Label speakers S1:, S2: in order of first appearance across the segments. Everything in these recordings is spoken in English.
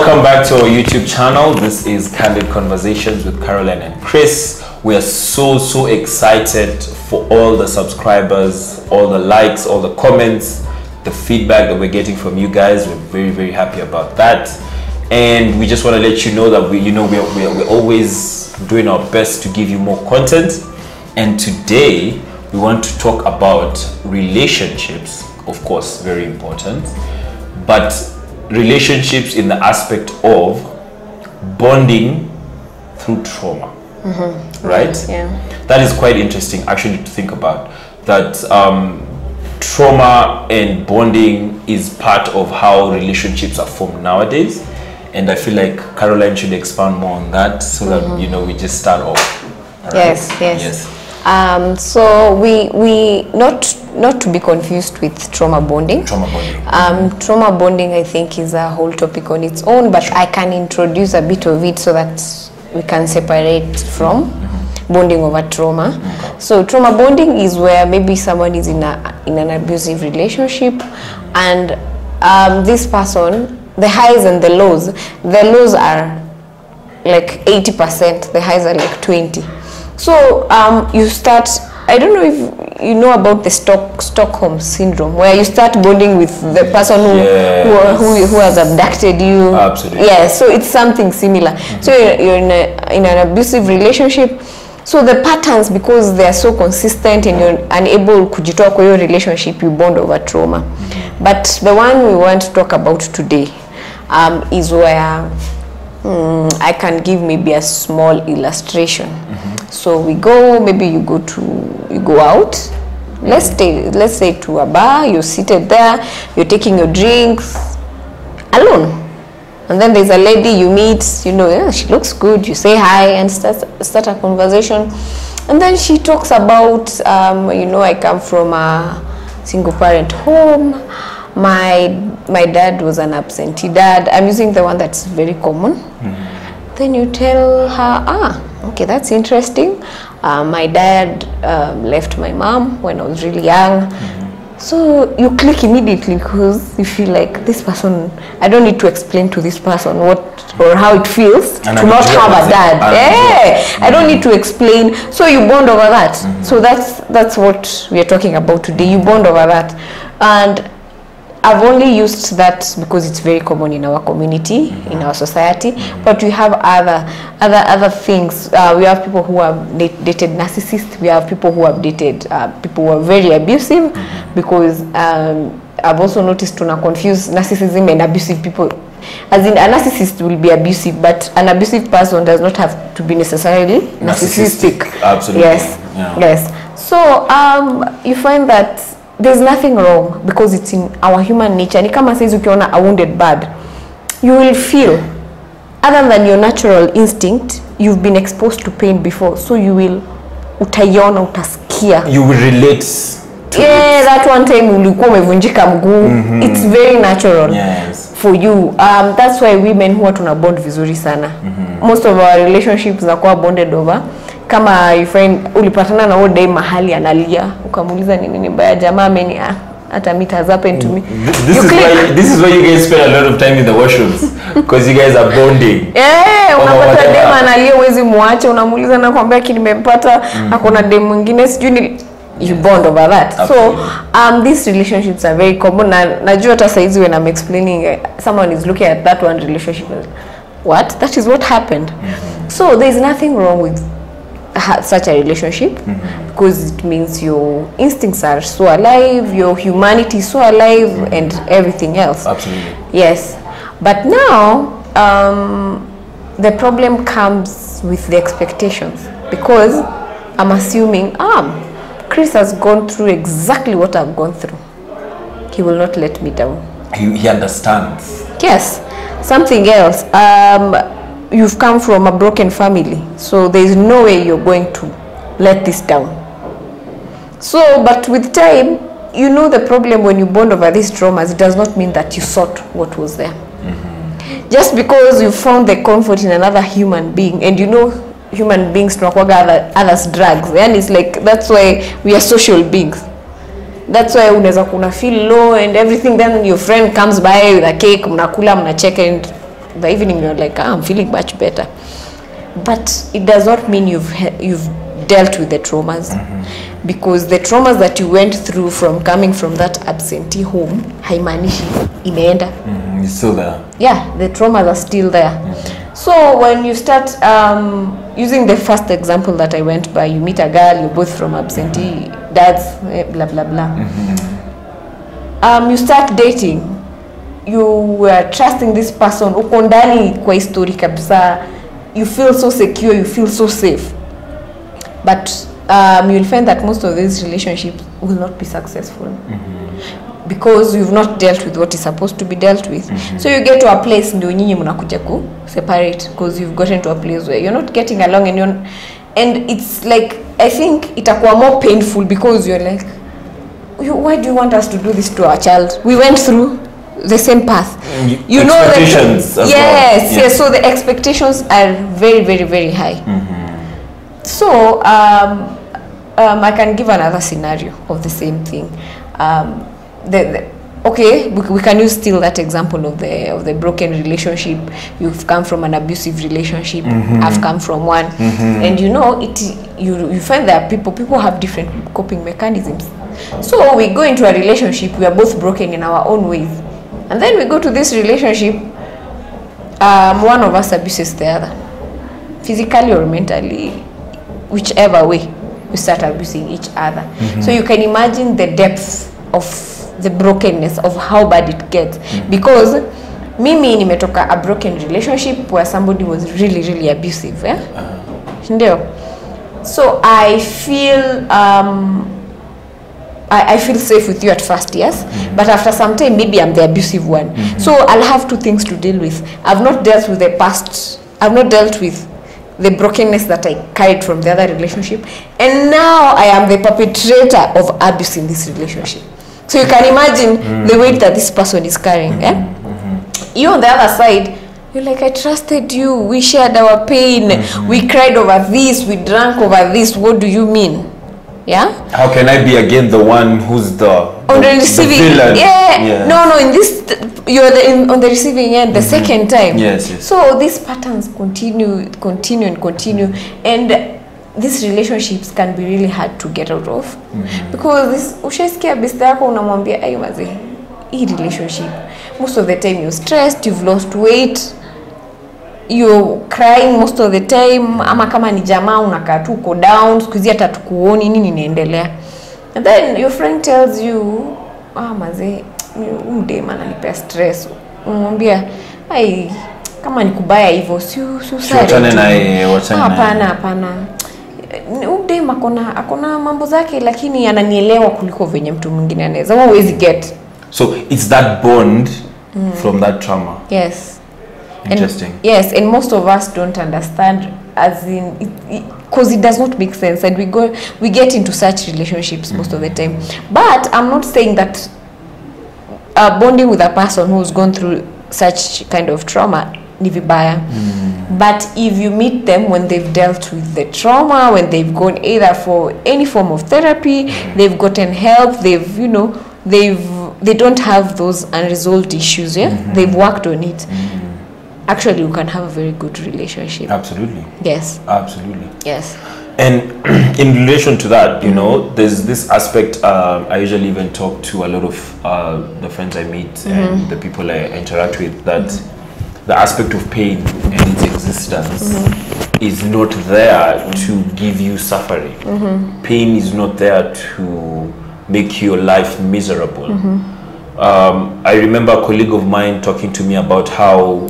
S1: Welcome back to our YouTube channel. This is Candid Conversations with Caroline and Chris. We are so excited for all the subscribers, all the likes, all the comments, the feedback that we're getting from you guys. We're very happy about that, and we just want to let you know that we're always doing our best to give you more content. And today we want to talk about relationships, of course, very important, but relationships in the aspect of bonding through trauma. Right?
S2: Yeah.
S1: That is quite interesting actually to think about, that trauma and bonding is part of how relationships are formed nowadays, and I feel like Caroline should expand more on that so that we just start off. All right? Yes.
S2: So we not to be confused with trauma bonding. Trauma bonding, I think, is a whole topic on its own, but I can introduce a bit of it so that we can separate from bonding over trauma. So trauma bonding is where maybe someone is in an abusive relationship, and this person, the highs and the lows are like 80%, the highs are like 20. So you start, I don't know if you know about the Stockholm syndrome, where you start bonding with the person who has abducted you.
S1: Absolutely.
S2: Yeah, so it's something similar. So you're in an abusive relationship. So the patterns, because they are so consistent and you're unable kujitoa kwa your relationship, you bond over trauma. But the one we want to talk about today is where I can give maybe a small illustration. So we go, maybe you go out, let's say to a bar, you're seated there, you're taking your drinks alone, and then there's a lady you meet, she looks good, you say hi and start a conversation, and then she talks about I come from a single parent home, my dad was an absentee dad. I'm using the one that's very common. Then you tell her, okay, that's interesting. My dad left my mom when I was really young. So you click immediately because you feel like this person, I don't need to explain to this person what or how it feels to not have a dad. I don't need to explain. So you bond over that. So that's what we are talking about today. You bond over that. And I've only used that because it's very common in our community, in our society, but we have other things. We have people who have dated narcissists. We have people who have dated people who are very abusive, because I've also noticed to confuse narcissism and abusive people. As in, a narcissist will be abusive, but an abusive person does not have to be necessarily narcissistic.
S1: Absolutely.
S2: Yes. So you find that there's nothing wrong, because it's in our human nature. Ni kama says ukiona a wounded bird, you will feel, other than your natural instinct, you've been exposed to pain before, so you will utaiona, utasikia.
S1: You will relate to it.
S2: That one time ulikuwa umevunjika mguu. It's very natural for you. That's why women huwa tuna bond vizuri sana. Most of our relationships are bonded over. Kama you find ulipatana na one day mahali analia, ukamuuliza nini mbaya, jamaa ameni hata meet has happened to me.
S1: This is why you guys spend a lot of time in the washrooms, because you guys are bonding.
S2: Unapata dem analia, uwezi muache, unamuuliza na kwambia nimempata hakuna dem mwingine sijui, you bond over that. So these relationships are very common. Najua hata saizi when I'm explaining, someone is looking at that one relationship, what? That is what happened. So there is nothing wrong with such a relationship, because it means your instincts are so alive, your humanity is so alive, and everything else.
S1: Absolutely.
S2: Yes. But now the problem comes with the expectations, because I'm assuming Chris has gone through exactly what I've gone through. He will not let me down.
S1: He understands.
S2: Yes. Something else. You've come from a broken family, so there is no way you're going to let this down. So, but with time, the problem when you bond over these traumas, it does not mean that you sought what was there. Just because you found the comfort in another human being, and human beings tunakuwaga others drugs, and it's like, that's why we are social beings. That's why unaweza kuna feel low and everything, then your friend comes by with a cake, mnakula, mnacheka, and the evening you're like, I'm feeling much better. But it does not mean you've dealt with the traumas, because the traumas that you went through from coming from that absentee home, haimanishi imeenda.
S1: It's still there.
S2: Yeah, the traumas are still there. So when you start using the first example that I went by, you meet a girl, you're both from absentee dads, blah blah blah. You start dating, you were trusting this person, uko ndani kwa history kabisa, you feel so secure, you feel so safe. But you'll find that most of these relationships will not be successful. Because you've not dealt with what is supposed to be dealt with. So you get to a place ndio nyinyi mnakuja ku separate, because you've gotten to a place where you're not getting along, and it's like, I think itakuwa more painful, because you're like, why do you want us to do this to our child? We went through the same path. You know the
S1: expectations as
S2: yes,
S1: well.
S2: yes. So the expectations are very, very, very high. So I can give another scenario of the same thing. Okay, we can use still that example of the broken relationship. You've come from an abusive relationship. I've come from one, and you know it. You find that people have different coping mechanisms. So we go into a relationship. We are both broken in our own ways, and then we go to this relationship. One of us abuses the other, physically or mentally, whichever way. We start abusing each other. So you can imagine the depth of the brokenness of how bad it gets, because mimi nimetoka a broken relationship where somebody was really, really abusive, yeah? Ndio. So I feel I feel safe with you at first, yes, but after some time maybe I'm the abusive one. So I'll have two things to deal with. I've not dealt with the past. I've not dealt with the brokenness that I carried from the other relationship, and now I am the perpetrator of abuse in this relationship. So you can imagine the weight that this person is carrying. You on the other side, you're like, I trusted you, we shared our pain, we cried over this, we drank over this. What do you mean? Yeah, how
S1: can I be again the one who's
S2: on the receiving
S1: villain?
S2: Yeah. No, in this you're on the receiving end the second time.
S1: Yes.
S2: So these patterns continue, and these relationships can be really hard to get out of, because this ushasikia besta yako unamwambia ayo maze, hii relationship most of the time you're stressed, you've lost weight, you're crying most of the time, ama kama ni jamaa unakaa tu uko down, siku hizi hata tukuoni nini inaendelea, and then your friend tells you maze dem ananipea stress, unamwambia ai kama nikubaya hivyo si
S1: wachane naye.
S2: Hapana dem akona mambo zake, lakini ananielewa kuliko venye mtu mwingine anaweza. Always get.
S1: So it's that bond from that trauma.
S2: Yes.
S1: Interesting.
S2: Yes, and most of us don't understand, as in because it does not make sense, and we get into such relationships most of the time. But I'm not saying that bonding with a person who's gone through such kind of trauma ni vibaya. But if you meet them when they've dealt with the trauma, when they've gone either for any form of therapy, they've gotten help, they don't have those unresolved issues, yeah? They've worked on it. Actually, you can have a very good relationship.
S1: Absolutely.
S2: Yes.
S1: Absolutely.
S2: Yes.
S1: And in relation to that, you know, there's this aspect, I usually even talk to a lot of the friends I meet and the people I interact with, that the aspect of pain and its existence is not there to give you suffering. Pain is not there to make your life miserable. I remember a colleague of mine talking to me about how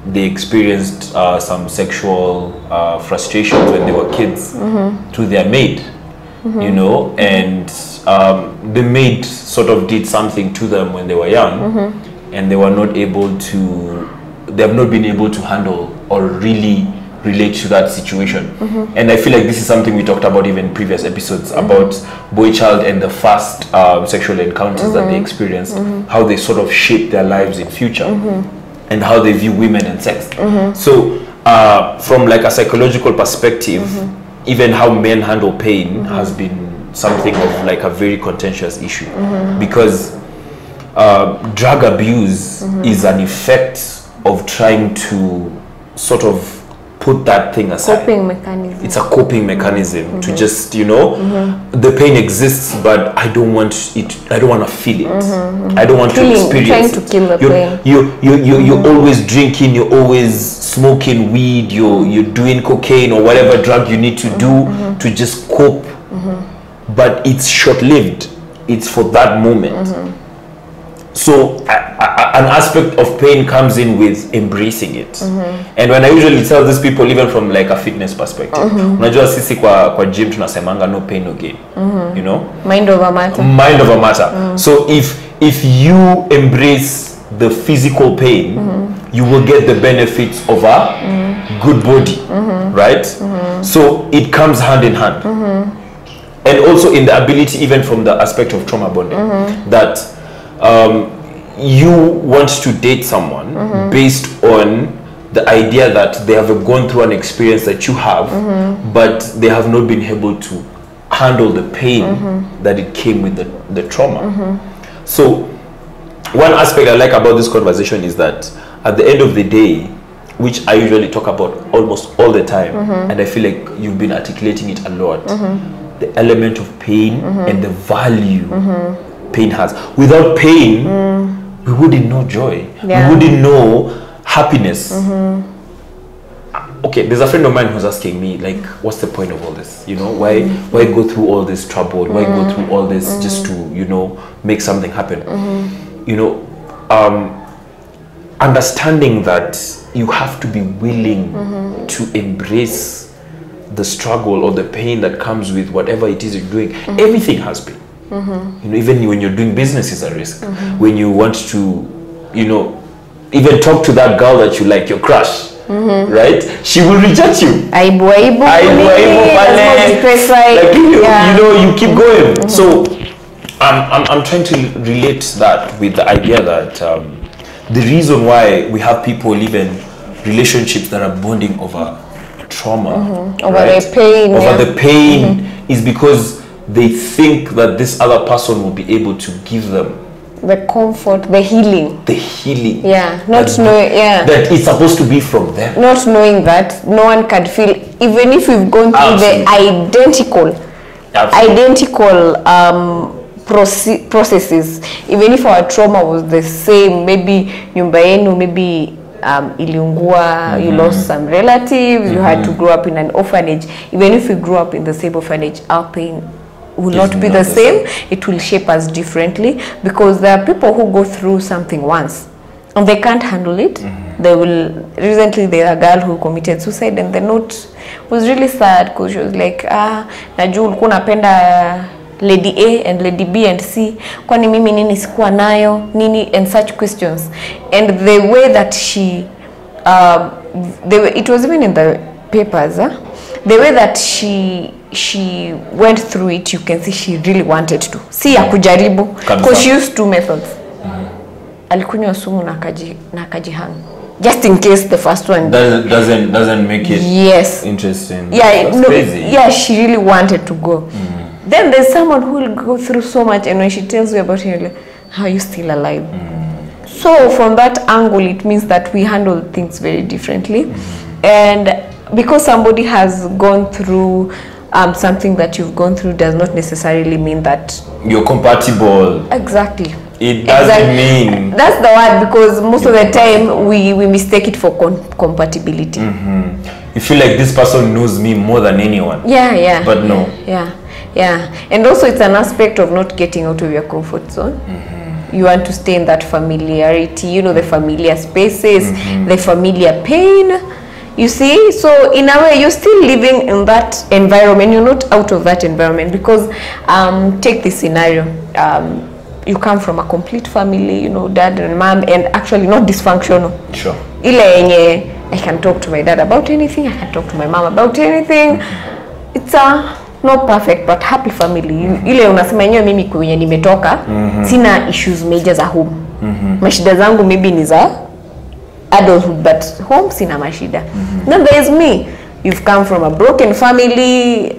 S1: they experienced some sexual frustrations when they were kids to their maid, you know, and the maid sort of did something to them when they were young, and they were not able to, they have not been able to handle or really relate to that situation. And I feel like this is something we talked about even in previous episodes about boy child and the first sexual encounters that they experience, how they sort of shape their lives in future, and how they view women and sex. So from like a psychological perspective, even how men handle pain has been something of like a very contentious issue, because drug abuse is an effect of trying to sort of put that thing aside.
S2: Coping mechanism.
S1: It's a coping mechanism to just, you know, the pain exists, but I don't want to feel it. I don't want to experience
S2: trying
S1: it.
S2: To kill the pain.
S1: You're always drinking, you're always smoking weed, you're doing cocaine or whatever drug you need to do to just cope. But it's short-lived. It's for that moment. So an aspect of pain comes in with embracing it. And when I usually tell these people, even from like a fitness perspective, unajua sisi kwa gym tunasemanga no pain no gain. You know,
S2: mind over matter.
S1: Mind over matter. So if you embrace the physical pain, you will get the benefits of a good body, right? So it comes hand in hand. And also in the ability, even from the aspect of trauma bonding, that you want to date someone based on the idea that they have gone through an experience that you have, but they have not been able to handle the pain that it came with the trauma. So one aspect I like about this conversation is that at the end of the day, which I usually talk about almost all the time, and I feel like you've been articulating it a lot, the element of pain and the value pain has. Without pain, we wouldn't know joy. We wouldn't know happiness. Okay, there's a friend of mine who's asking me, like, what's the point of all this? You know, why go through all this trouble? Why go through all this just to, you know, make something happen? You know, understanding that you have to be willing to embrace the struggle or the pain that comes with whatever it is you're doing. Everything has pain. You know, even when you're doing business is a risk. When you want to, you know, even talk to that girl that you like, your crush, right? She will reject you. Like, you know, you keep going. So I'm trying to relate that with the idea that the reason why we have people live in relationships that are bonding over trauma,
S2: over the pain,
S1: the pain is because they think that this other person will be able to give them
S2: the comfort, the healing, not knowing
S1: that it's supposed to be from them,
S2: not knowing that no one can feel, even if we've gone through the identical processes, even if our trauma was the same, maybe nyumba yenu, maybe iliungua, you lost some relatives, you had to grow up in an orphanage. Even if we grew up in the same orphanage, our pain will not be the same. It will shape us differently, because there are people who go through something once and they can't handle it. They will. Recently there was a girl who committed suicide, and the note was really sad because she was like, najua ulikuwa unapenda Lady A and Lady B and C, kwani mimi nini sikuwa nayo nini, and such questions. And the way that she it was even in the papers, the way that she went through it, you can see she really wanted to see ya kujaribu, because she used two methods. Alikunywa sumu na akajihang, just in case the first one
S1: doesn't make it interesting.
S2: She really wanted to go. Then there's someone who will go through so much, and when she tells you about it, you're like, how are you still alive? So from that angle, it means that we handle things very differently. And because somebody has gone through something that you've gone through does not necessarily mean that
S1: you're compatible.
S2: Exactly.
S1: It doesn't mean.
S2: That's the word, because most of the time we mistake it for compatibility.
S1: You feel like this person knows me more than anyone. But no. And also it's an aspect of not getting out of your comfort zone. You want to stay in that familiarity, you know, the familiar spaces, the familiar pain. You see, so in a way you're still living in that environment, you're not out of that environment, because take this scenario, you come from a complete family, you know, dad and mom, and actually not dysfunctional. Sure.
S2: Ile yenye I can talk to my dad about anything, I can talk to my mom about anything. It's a not perfect but happy family. Ile unasema yenyewe mimi kwenye nimetoka, sina issues major za home. Mashida zangu maybe ni za adulthood, but home sina mashida. Then there is me. You've come from a broken family,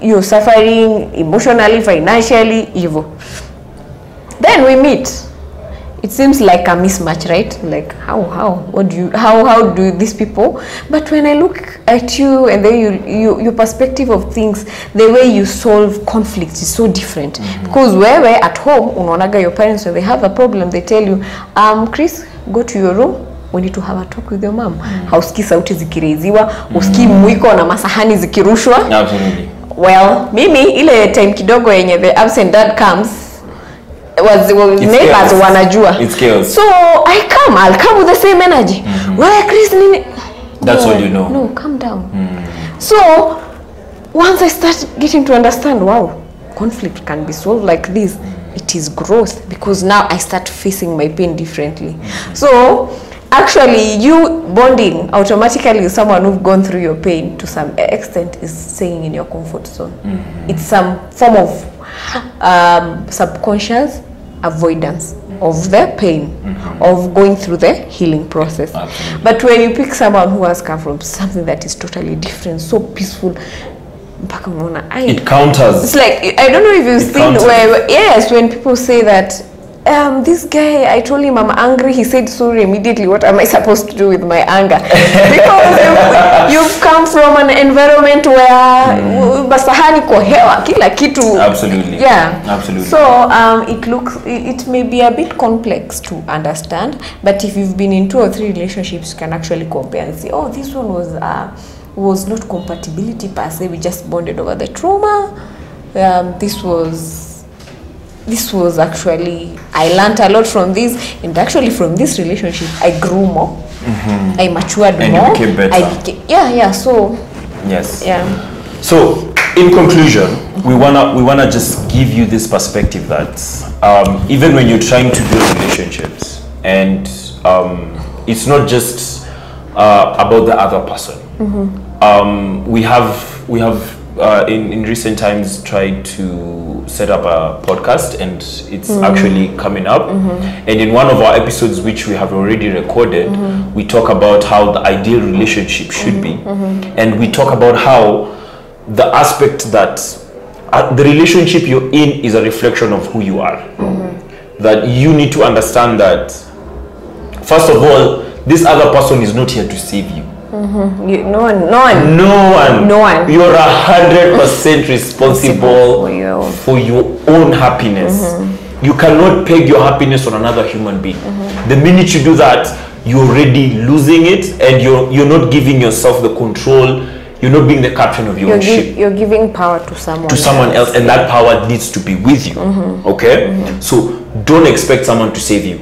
S2: you're suffering emotionally, financially, evil. Then we meet. it seems like a mismatch, right? Like how do these people? But when I look at you and then your perspective of things, the way you solve conflicts is so different. Because where we're at home, unaonaga your parents, when they have a problem, they tell you, Chris, go to your room. We need to have a talk with your mom. Hausikii sauti zikireziwa, usikii mwiko na masahani zikirushwa.
S1: Absolutely.
S2: Well, mimi ile time kidogo yenye the absent dad comes, neighbors wanajua.
S1: It's chaos.
S2: So I'll come with the same energy. Where Chris nini?
S1: That's all you know.
S2: No, calm down. So once I start getting to understand, wow, conflict can be solved like this, it is growth, because now I start facing my pain differently. So actually, you bonding automatically with someone who've gone through your pain to some extent is staying in your comfort zone. It's some form of subconscious avoidance of the pain, of going through the healing process.
S1: Absolutely.
S2: But when you pick someone who has come from something that is totally different, so peaceful,
S1: it counters.
S2: It's like, I don't know if you've seen where, yes, when people say that, this guy, I told him I'm angry, he said sorry immediately. What am I supposed to do with my anger? Because you've come from an environment where basahani kwa hewa, kila kitu.
S1: Absolutely.
S2: Yeah.
S1: Absolutely.
S2: So it may be a bit complex to understand, but if you've been in 2 or 3 relationships, you can actually compare and say, oh, this one was not compatibility per se, we just bonded over the trauma. This was actually, I learned a lot from this, and actually from this relationship I grew more, I matured
S1: and
S2: more,
S1: you became better.
S2: So
S1: yes.
S2: Yeah.
S1: So in conclusion, we wanna just give you this perspective that even when you're trying to build relationships, and it's not just about the other person. We have in recent times tried to set up a podcast, and it's actually coming up. And in one of our episodes, which we have already recorded, we talk about how the ideal relationship should be, and we talk about how the aspect that the relationship you're in is a reflection of who you are. That you need to understand that, first of all, this other person is not here to save you.
S2: No one.
S1: You're 100% responsible for your own happiness. You cannot peg your happiness on another human being. The minute you do that, you're already losing it, and you're not giving yourself the control. You're not being the captain of your own ship.
S2: You're giving power to someone
S1: else, and that power needs to be with you. Okay? So don't expect someone to save you.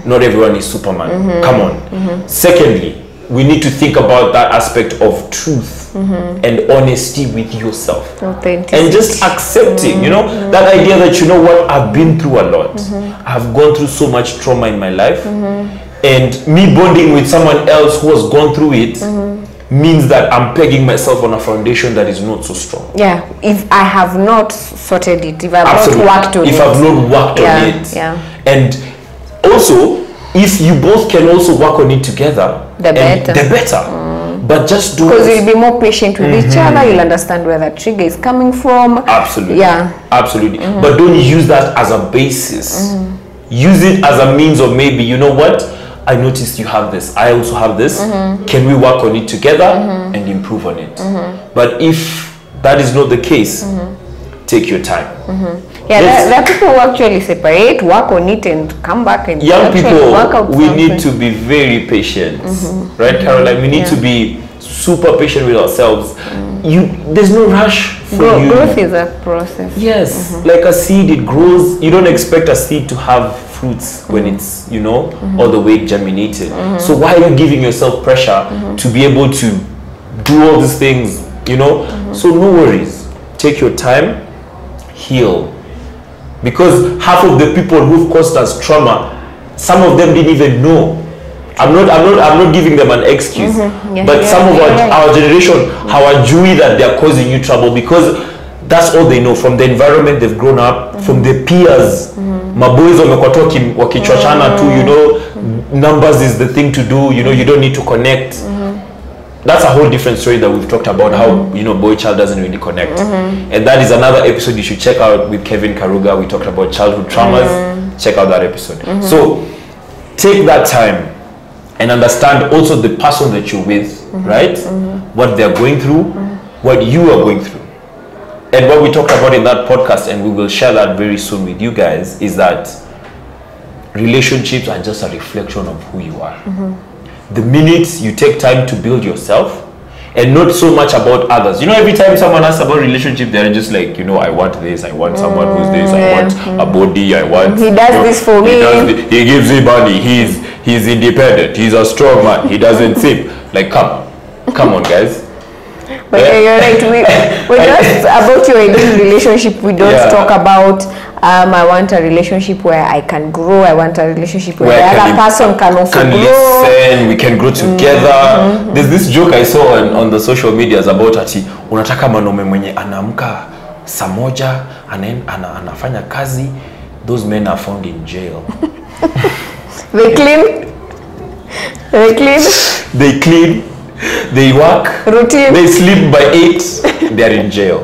S1: Not everyone is Superman. Come on. Secondly, we need to think about that aspect of truth and honesty with yourself, and just accepting, that idea that, you know what, I've been through a lot. I've gone through so much trauma in my life, and me bonding with someone else who has gone through it means that I'm pegging myself on a foundation that is not so strong. Yeah,
S2: if I have not sorted it, if I've not worked on
S1: it.
S2: I've
S1: not worked on it. And also, if you both can also work on it together, the better. But just do it.
S2: Because you'll be more patient with each other, you'll understand where that trigger is coming from.
S1: Absolutely.
S2: Yeah.
S1: Absolutely. But don't use that as a basis. Use it as a means of, maybe, you know what, I noticed you have this, I also have this. Can we work on it together and improve on it? But if that is not the case, take your time.
S2: Yeah, there are people who actually separate, work on it, and come back and
S1: young people, work out we need to be very patient, right, Caroline? We need to be super patient with ourselves. There's no rush for you.
S2: Growth is a process.
S1: Yes, like a seed, it grows. You don't expect a seed to have fruits when it's, all the way germinated. So why are you giving yourself pressure to be able to do all these things, So no worries. Take your time, heal. Because half of the people who've caused us trauma, some of them didn't even know. I'm not giving them an excuse. But some of our generation, how are Jewy that they're causing you trouble, because that's all they know from the environment they've grown up, from their peers. Maboys wakichochana too, numbers is the thing to do, you don't need to connect. That's a whole different story that we've talked about, how, boy child doesn't really connect. And that is another episode you should check out with Kevin Karuga. We talked about childhood traumas. Check out that episode. So take that time and understand also the person that you're with, right? What they're going through, what you are going through. And what we talked about in that podcast, and we will share that very soon with you guys, is that relationships are just a reflection of who you are. The minute you take time to build yourself, and not so much about others. You know, every time someone asks about relationship, they're just like, you know, I want this, I want someone who's this, I want a body, I want...
S2: He does this for me.
S1: He gives me money, he's independent, he's a strong man, he doesn't sip. Like, come on, guys.
S2: But you're right, we're just about your ideal relationship. We don't talk about I want a relationship where I can grow. I want a relationship where the other person can also grow.
S1: Listen, we can grow together. There's this joke I saw on the social medias about ati unataka mwanaume mwenye anaamka saa moja anafanya kazi. Those men are found in jail.
S2: They clean.
S1: They work.
S2: Routine.
S1: They sleep by 8. They're in jail.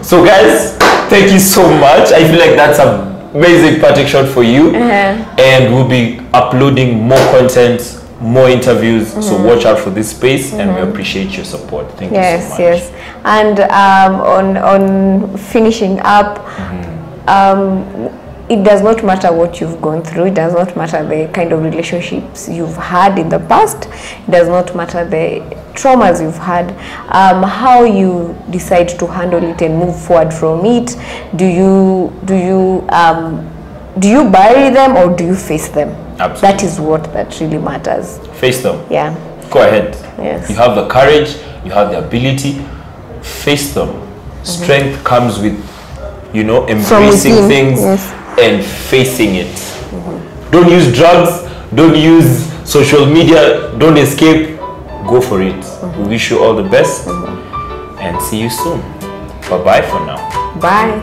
S1: So guys, thank you so much. I feel like that's an amazing protection for you. And we'll be uploading more content, more interviews. So watch out for this space, and we appreciate your support. Thank you so much. Yes.
S2: And on finishing up, it does not matter what you've gone through. It does not matter the kind of relationships you've had in the past. It does not matter the traumas you've had. How you decide to handle it and move forward from it. Do you bury them or do you face them?
S1: Absolutely.
S2: That is that really matters.
S1: Face them.
S2: Yeah.
S1: Go ahead.
S2: Yes.
S1: You have the courage. You have the ability. Face them. Strength comes with, you know, embracing things. And facing it. Don't use drugs, don't use social media, don't escape, go for it. We wish you all the best and see you soon. Bye-bye for now.
S2: Bye.